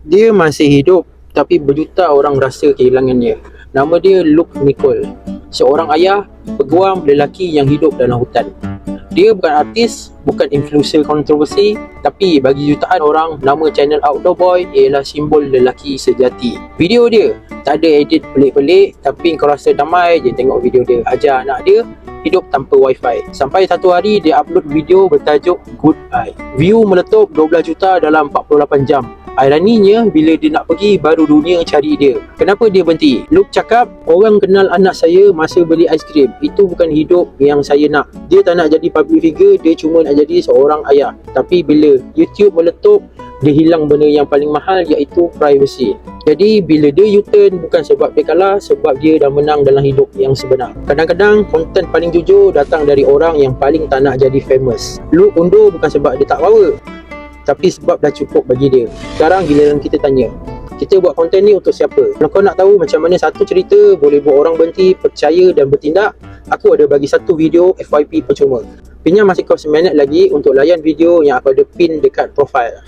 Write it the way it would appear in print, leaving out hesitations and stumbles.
Dia masih hidup, tapi berjuta orang rasa kehilangannya. Nama dia Luke Nicole, seorang ayah peguam lelaki yang hidup dalam hutan. Dia bukan artis, bukan influencer kontroversi, tapi bagi jutaan orang, nama channel Outdoor Boy ialah simbol lelaki sejati. Video dia tak ada edit pelik-pelik, tapi kau rasa damai je tengok video dia. Ajar anak dia hidup tanpa wifi. Sampai satu hari dia upload video bertajuk Good Eye. View meletup 12 juta dalam 48 jam. Ironinya, bila dia nak pergi, baru dunia cari dia. Kenapa dia berhenti? Luke cakap, orang kenal anak saya masa beli aiskrim. Itu bukan hidup yang saya nak. Dia tak nak jadi public figure, dia cuma nak jadi seorang ayah. Tapi bila YouTube meletup, dia hilang benda yang paling mahal, iaitu privacy. Jadi bila dia U-turn, bukan sebab dia kalah, sebab dia dah menang dalam hidup yang sebenar. Kadang-kadang konten paling jujur datang dari orang yang paling tak nak jadi famous. Luke undur bukan sebab dia tak power, tapi sebab dah cukup bagi dia. Sekarang giliran kita tanya, kita buat konten ni untuk siapa? Kalau kau nak tahu macam mana satu cerita boleh buat orang berhenti, percaya dan bertindak, aku ada bagi satu video FYP percuma. Pinjam masa kau seminit lagi untuk layan video yang aku ada pin dekat profile.